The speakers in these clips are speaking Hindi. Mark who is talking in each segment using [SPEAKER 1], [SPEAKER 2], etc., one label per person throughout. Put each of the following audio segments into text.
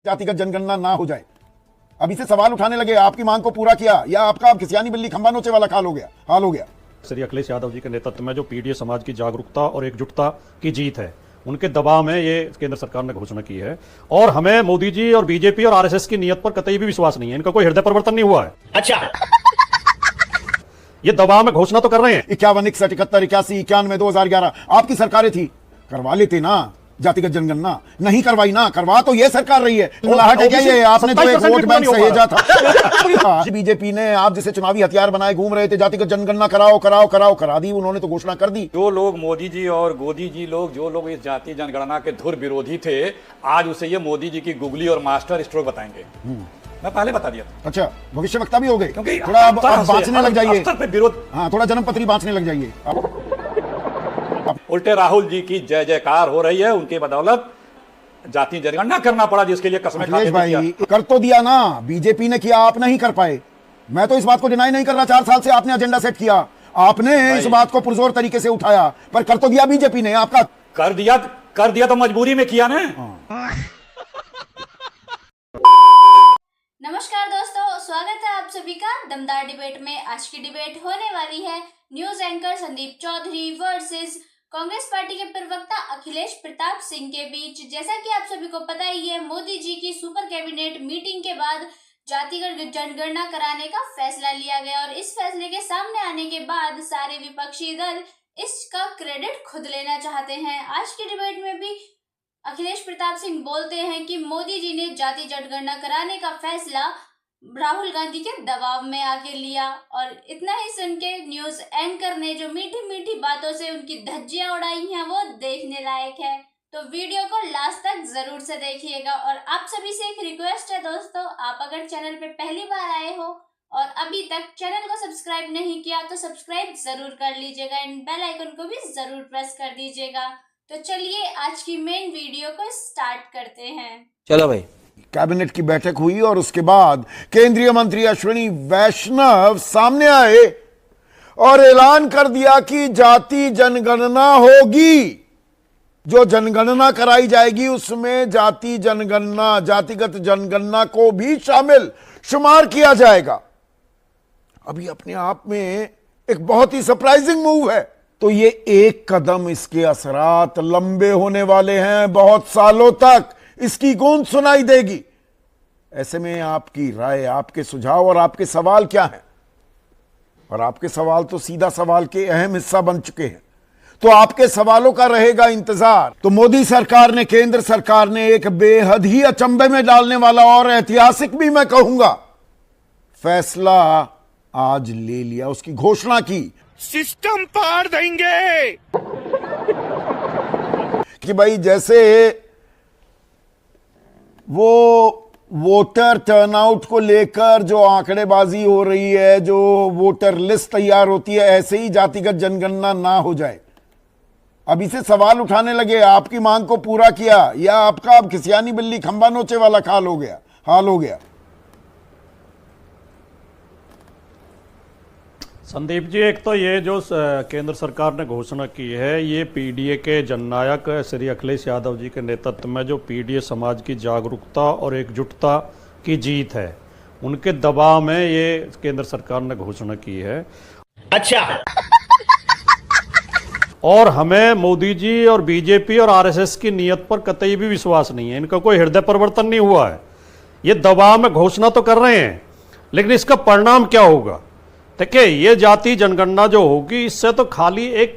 [SPEAKER 1] जातिगत जनगणना ना हो जाए। अभी से सवाल उठाने लगे, आपकी मांग को पूरा किया या आपका खिसियानी बिल्ली खंबा नोचे वाला हाल हो गया।
[SPEAKER 2] श्री अखिलेश यादव जी के नेतृत्व में जो पीडीए समाज की जागरूकता और एकजुटता की जीत है, उनके दबाव में ये केंद्र सरकार ने घोषणा की है। और हमें मोदी जी और बीजेपी और आरएसएस की नीयत पर कतई भी विश्वास नहीं है, इनका कोई हृदय परिवर्तन नहीं हुआ है।
[SPEAKER 3] अच्छा,
[SPEAKER 2] ये दबाव में घोषणा तो कर रहे हैं।
[SPEAKER 1] 51, 61, 71, 81, 91, 2011 आपकी सरकारें थी, करवा लेते ना जातिगत जनगणना। नहीं करवाई ना, करवा तो ये सरकार रही है। ये आपने जो एक वोट बैंक सहेजा था बीजेपी ने, आप जिसे चुनावी हथियार बनाए घूम रहे थे, जातिगत जनगणना कराओ कराओ कराओ, करा दी उन्होंने तो घोषणा कर दी।
[SPEAKER 3] जो लोग मोदी जी और गोदी जी लोग, जो लोग इस जाति जनगणना के धुर विरोधी थे, आज उसे ये मोदी जी की गुगली और मास्टर स्ट्रोक बताएंगे। मैं पहले बता दिया।
[SPEAKER 1] अच्छा, भविष्यवक्ता भी हो गए,
[SPEAKER 3] क्योंकि
[SPEAKER 1] थोड़ा अब बांचने लग जाइए।
[SPEAKER 3] विरोध,
[SPEAKER 1] हाँ, थोड़ा जन्मपत्री बांचने लग जाइए।
[SPEAKER 3] उल्टे राहुल जी की जय जयकार हो रही है, उनके बदौलत जाति जनगणना करना पड़ा, जिसके लिए कसमें
[SPEAKER 1] अखिलेश भाई कर तो दिया ना, बीजेपी ने किया, आप नहीं कर पाए। मैं तो इस बात को डिनाई नहीं कर रहा, 4 साल से आपने एजेंडा सेट किया, आपने इस बात को पुरजोर तरीके से उठाया, पर कर तो दिया बीजेपी ने। आपका
[SPEAKER 3] कर दिया तो मजबूरी में किया ना।
[SPEAKER 4] नमस्कार दोस्तों, स्वागत है आप सभी का दमदार डिबेट में। आज की डिबेट होने वाली है news anchor Sandeep Chaudhary versus Congress party के प्रवक्ता अखिलेश प्रताप सिंह के बीच। जैसा कि आप सभी को पता ही है, मोदी जी की सुपर कैबिनेट मीटिंग के बाद जातिगत जनगणना कराने का फैसला लिया गया और इस फैसले के सामने आने के बाद सारे विपक्षी दल इसका क्रेडिट खुद लेना चाहते हैं। आज की डिबेट में भी अखिलेश प्रताप सिंह बोलते हैं कि मोदी जी ने जाति जनगणना कराने का फैसला राहुल गांधी के दबाव में आके लिया, और इतना ही सुन के न्यूज एंकर ने जो मीठी मीठी बातों से उनकी धज्जियां उड़ाई हैं वो देखने लायक है। तो वीडियो को लास्ट तक जरूर से देखिएगा। और आप सभी से एक रिक्वेस्ट है दोस्तों, आप अगर चैनल पे पहली बार आए हो और अभी तक चैनल को सब्सक्राइब नहीं किया तो सब्सक्राइब जरूर कर लीजिएगा, एंड बेल आइकन को भी जरूर प्रेस कर दीजिएगा। तो चलिए आज की मेन वीडियो को स्टार्ट करते हैं।
[SPEAKER 5] चलो भाई।
[SPEAKER 1] कैबिनेट की बैठक हुई और उसके बाद केंद्रीय मंत्री अश्विनी वैष्णव सामने आए और ऐलान कर दिया कि जाति जनगणना होगी। जो जनगणना कराई जाएगी उसमें जाति जनगणना, जातिगत जनगणना को भी शामिल शुमार किया जाएगा। अभी अपने आप में एक बहुत ही सरप्राइजिंग मूव है। तो ये एक कदम, इसके असरात लंबे होने वाले हैं, बहुत सालों तक इसकी गूंज सुनाई देगी। ऐसे में आपकी राय, आपके सुझाव और आपके सवाल क्या हैं? और आपके सवाल तो सीधा सवाल के अहम हिस्सा बन चुके हैं, तो आपके सवालों का रहेगा इंतजार। तो मोदी सरकार ने, केंद्र सरकार ने एक बेहद ही अचंभे में डालने वाला और ऐतिहासिक भी मैं कहूंगा फैसला आज ले लिया। उसकी घोषणा की,
[SPEAKER 6] सिस्टम पार देंगे
[SPEAKER 1] कि भाई जैसे वो वोटर टर्नआउट को लेकर जो आंकड़ेबाजी हो रही है, जो वोटर लिस्ट तैयार होती है, ऐसे ही जातिगत जनगणना ना हो जाए। अभी से सवाल उठाने लगे, आपकी मांग को पूरा किया या आपका अब खिसियानी बिल्ली खंबा नोचे वाला हाल हो गया।
[SPEAKER 2] संदीप जी, एक तो ये जो केंद्र सरकार ने घोषणा की है, ये पीडीए के जननायक श्री अखिलेश यादव जी के नेतृत्व में जो पीडीए समाज की जागरूकता और एकजुटता की जीत है, उनके दबाव में ये केंद्र सरकार ने घोषणा की है।
[SPEAKER 3] अच्छा,
[SPEAKER 2] और हमें मोदी जी और बीजेपी और आरएसएस की नीयत पर कतई भी विश्वास नहीं है, इनका कोई हृदय परिवर्तन नहीं हुआ है। ये दबाव में घोषणा तो कर रहे हैं, लेकिन इसका परिणाम क्या होगा? देखिए, ये जाति जनगणना जो होगी, इससे तो खाली एक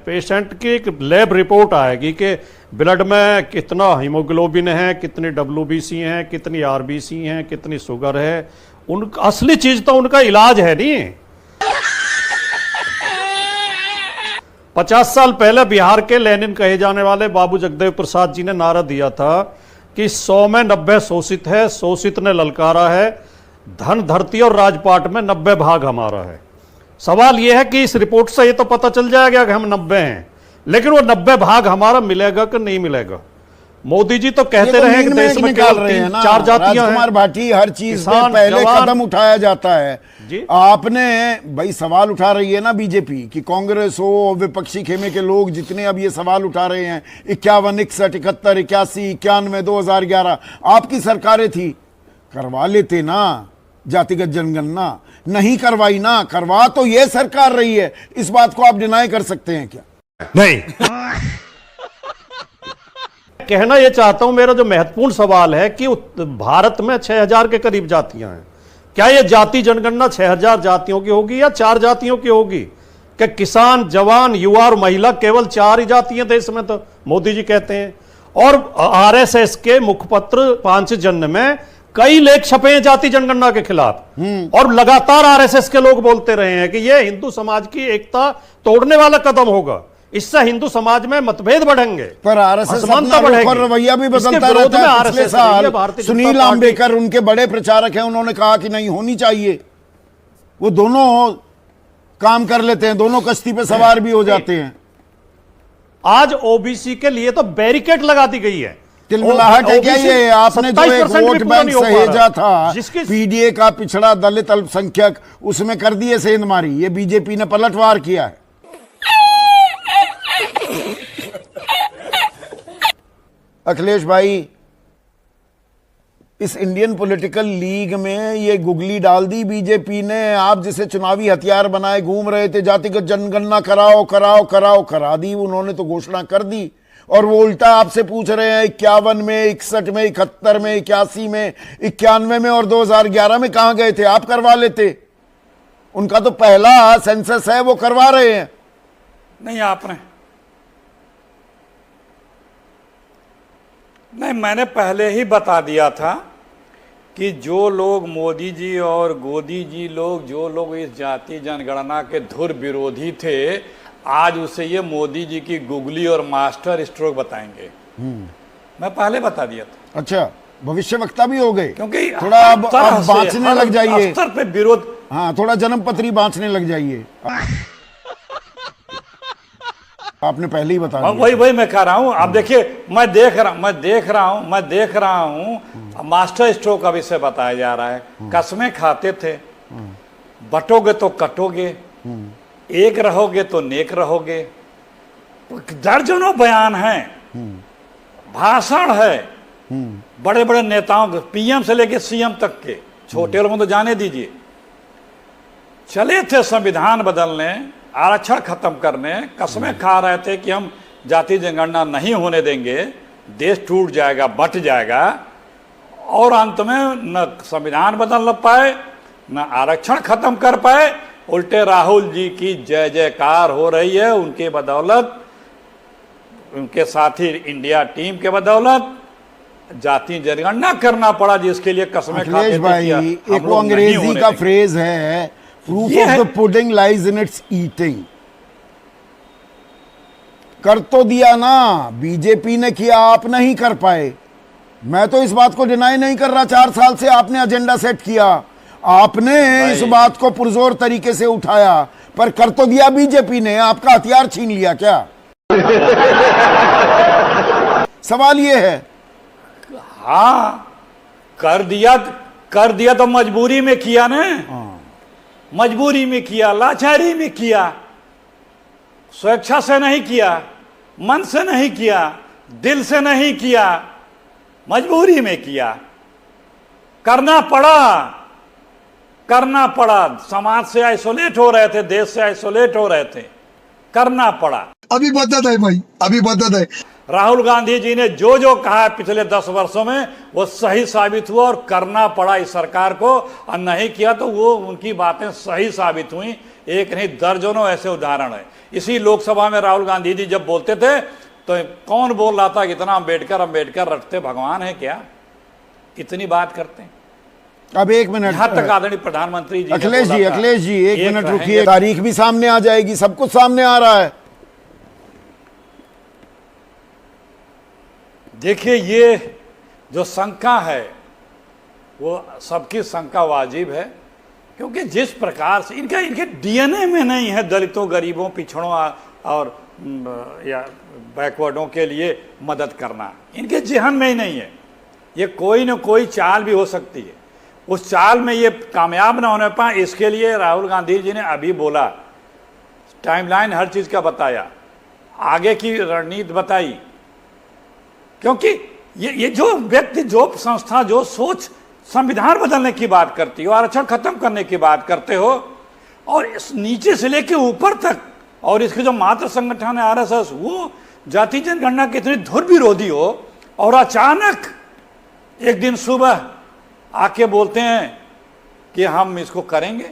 [SPEAKER 2] पेशेंट की एक लैब रिपोर्ट आएगी कि ब्लड में कितना हीमोग्लोबिन है, कितनी डब्ल्यूबीसी हैं, कितनी आरबीसी हैं, कितनी शुगर है। उनका असली चीज तो उनका इलाज है नहीं। 50 साल पहले बिहार के लेनिन कहे जाने वाले बाबू जगदेव प्रसाद जी ने नारा दिया था कि 100 में 90 शोषित है, शोषित ने ललकारा है, धन धरती और राजपाट में 90 भाग हमारा है। सवाल यह है कि इस रिपोर्ट से ये तो पता चल जाएगा कि हम 90 हैं, लेकिन वो 90 भाग हमारा मिलेगा कि नहीं मिलेगा? मोदी जी तो कहते रहे कि देश में केवल 3-4 जातियां हैं।
[SPEAKER 1] कुमार भाटी, हर चीज पे पहले कदम उठाया जाता है।
[SPEAKER 2] जी।
[SPEAKER 1] आपने भाई सवाल उठा रही है ना बीजेपी कि कांग्रेस हो, विपक्षी खेमे के लोग जितने अब ये सवाल उठा रहे हैं, 51, 61, 71, 81, 91, 2011 आपकी सरकारें थी, करवा लेते ना जातिगत जनगणना, नहीं करवाई ना, करवा तो ये सरकार रही है, इस बात को आप डिनाई कर सकते हैं क्या?
[SPEAKER 6] नहीं।
[SPEAKER 2] कहना यह चाहता हूं, मेरा जो महत्वपूर्ण सवाल है कि भारत में 6000 के करीब जातियां हैं, क्या यह जाति जनगणना 6000 जातियों की होगी या 4 जातियों की होगी? कि किसान, जवान, युवा और महिला केवल 4 ही जातियां देश में, तो मोदी जी कहते हैं। और आरएसएस के मुखपत्र पांचजन्य में कई लेख छपे हैं जाति जनगणना के खिलाफ, और लगातार आरएसएस के लोग बोलते रहे हैं कि यह हिंदू समाज की एकता तोड़ने वाला कदम होगा, इससे हिंदू समाज में मतभेद बढ़ेंगे,
[SPEAKER 1] पर आरएसएस
[SPEAKER 2] असमानता
[SPEAKER 1] अपना रुख
[SPEAKER 2] बढ़ेगी।
[SPEAKER 1] और रवैया भी
[SPEAKER 2] इसके
[SPEAKER 1] बदलता
[SPEAKER 2] विरोध
[SPEAKER 1] रहता
[SPEAKER 2] में
[SPEAKER 1] है। पिछले
[SPEAKER 2] आरएसएस रही है,
[SPEAKER 1] साल
[SPEAKER 2] भारतीय जनता
[SPEAKER 1] सुनील
[SPEAKER 2] पार्टी।
[SPEAKER 1] आम्बेकर उनके बड़े प्रचारक हैं, उन्होंने कहा कि नहीं होनी चाहिए। वो दोनों काम कर लेते हैं, दोनों कश्ती पे सवार भी हो जाते हैं।
[SPEAKER 2] आज ओबीसी के लिए तो बैरिकेड लगा दी गई है।
[SPEAKER 1] तिलमिलाहट है क्या ये? आपने जो एक
[SPEAKER 2] 27% भी
[SPEAKER 1] वोट
[SPEAKER 2] पूरा
[SPEAKER 1] बैंक
[SPEAKER 2] नहीं हो पा
[SPEAKER 1] सहेजा
[SPEAKER 2] रहा।
[SPEAKER 1] था,
[SPEAKER 2] जिसकी
[SPEAKER 1] पीडीए का पिछड़ा दलित अल्पसंख्यक, उसमें कर दिए सेंधमारी, ये बीजेपी ने पलटवार किया है। अखिलेश भाई, इस इंडियन पॉलिटिकल लीग में ये गुगली डाल दी बीजेपी ने। आप जिसे चुनावी हथियार बनाए घूम रहे थे, जातिगत जनगणना कराओ कराओ कराओ, करा दी उन्होंने, तो घोषणा कर दी। और वो उल्टा आपसे पूछ रहे हैं 51 में, 61 में, 71 में, 81 में, 91 में और 2011 में कहां गए थे? आप करवा लेते। उनका तो पहला सेंसस है, वो करवा रहे हैं।
[SPEAKER 3] नहीं, आपने नहीं, मैंने पहले ही बता दिया था कि जो लोग मोदी जी और गोदी जी लोग, जो लोग इस जाति जनगणना के धुर विरोधी थे, आज उसे ये मोदी जी की गुगली और मास्टर स्ट्रोक बताएंगे। मैं पहले बता दिया था।
[SPEAKER 1] अच्छा, भविष्यवक्ता भी हो गए,
[SPEAKER 3] क्योंकि
[SPEAKER 1] थोड़ा अब बांचने लग जाइए,
[SPEAKER 3] स्तर पे विरोध।
[SPEAKER 1] हाँ, थोड़ा जन्मपत्री बांचने लग जाइए। आपने पहले ही बता दिया।
[SPEAKER 3] वही मैं कह रहा हूं। अब देखिए, मैं देख रहा हूं मास्टर स्ट्रोक का विषय बताया जा रहा है। कसमें खाते थे, बटोगे तो कटोगे, एक रहोगे तो नेक रहोगे, दर्जनों बयान हैं, भाषण है बड़े बड़े नेताओं के, पीएम से लेके सीएम तक के, छोटे लोगों तो जाने दीजिए। चले थे संविधान बदलने, आरक्षण खत्म करने, कसमें खा रहे थे कि हम जाति जनगणना नहीं होने देंगे, देश टूट जाएगा, बट जाएगा, और अंत में न संविधान बदल पाए, न आरक्षण खत्म कर पाए। उल्टे राहुल जी की जय जयकार हो रही है उनके बदौलत, उनके साथी इंडिया टीम के बदौलत। जाति जनगणना करना पड़ा जिसके लिए कसमें खाते थे।
[SPEAKER 1] भाई, एक वो अंग्रेजी का फ्रेज है, proof of the pudding lies in its eating. कर तो दिया ना, बीजेपी ने किया, आप नहीं कर पाए। मैं तो इस बात को डिनाई नहीं कर रहा, 4 साल से आपने एजेंडा सेट किया, आपने इस बात को पुरजोर तरीके से उठाया, पर कर तो दिया बीजेपी ने, आपका हथियार छीन लिया क्या? सवाल ये है।
[SPEAKER 3] हाँ, कर दिया तो मजबूरी में किया ना, मजबूरी में किया, लाचारी में किया, स्वेच्छा से नहीं किया, मन से नहीं किया, दिल से नहीं किया, मजबूरी में किया। करना पड़ा। समाज से आइसोलेट हो रहे थे, देश से आइसोलेट हो रहे थे, करना पड़ा।
[SPEAKER 5] अभी बदत है भाई, अभी बदत है।
[SPEAKER 3] राहुल गांधी जी ने जो जो कहा पिछले 10 वर्षों में वो सही साबित हुआ, और करना पड़ा इस सरकार को, और नहीं किया तो वो उनकी बातें सही साबित हुई। एक नहीं, दर्जनों ऐसे उदाहरण है। इसी लोकसभा में राहुल गांधी जी जब बोलते थे तो कौन बोल रहा था, इतना अंबेडकर रटते भगवान है क्या, इतनी बात करते हैं।
[SPEAKER 1] अब 1 मिनट,
[SPEAKER 3] यहां तक आदरणीय प्रधानमंत्री जी,
[SPEAKER 1] अखिलेश जी 1 मिनट रुकिए, तारीख भी सामने आ जाएगी, सब कुछ सामने आ रहा है।
[SPEAKER 3] देखिए, ये जो शंका है वो सबकी शंका वाजिब है, क्योंकि जिस प्रकार से इनके डीएनए में नहीं है दलितों, गरीबों, पिछड़ों और या बैकवर्डों के लिए मदद करना, इनके जेहन में ही नहीं है। ये कोई न कोई चाल भी हो सकती है। उस चाल में ये कामयाब ना होने पाए, इसके लिए राहुल गांधी जी ने अभी बोला, टाइमलाइन हर चीज का बताया, आगे की रणनीति बताई। क्योंकि ये जो व्यक्ति, जो संस्था, जो सोच संविधान बदलने की बात करती हो, आरक्षण खत्म करने की बात करते हो, और इस नीचे से लेके ऊपर तक, और इसके जो मात्र संगठन है आरएसएस, वो जाति जनगणना के इतनी धुर विरोधी हो, और अचानक एक दिन सुबह आके बोलते हैं कि हम इसको करेंगे।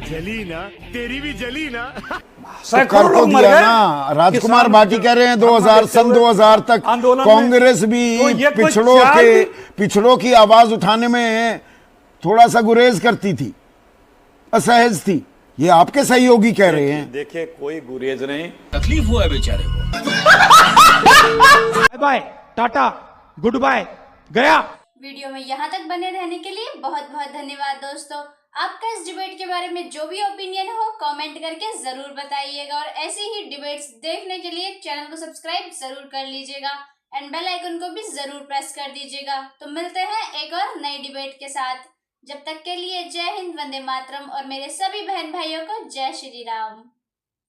[SPEAKER 6] जली ना, तेरी भी जली ना।
[SPEAKER 1] तो कर तो दिया ना। राजकुमार भाटी कह रहे हैं 2000 तक कांग्रेस भी पिछड़ों की आवाज उठाने में थोड़ा सा गुरेज करती थी, असहज थी। ये आपके सहयोगी कह रहे हैं।
[SPEAKER 3] देखिए, कोई गुरेज नहीं,
[SPEAKER 7] तकलीफ हुआ है बेचारे को।
[SPEAKER 6] Bye bye, tata, goodbye, गया।
[SPEAKER 4] वीडियो में यहाँ तक बने रहने के लिए बहुत बहुत धन्यवाद दोस्तों। आपका इस डिबेट के बारे में जो भी ओपिनियन हो कमेंट करके जरूर बताइएगा, और ऐसी ही डिबेट्स देखने के लिए चैनल को सब्सक्राइब जरूर कर लीजिएगा एंड बेल आइकन को भी जरूर प्रेस कर दीजिएगा। तो मिलते हैं एक और नई डिबेट के साथ। जब तक के लिए जय हिंद, वंदे मातरम, और मेरे सभी बहन भाइयों को जय श्री राम।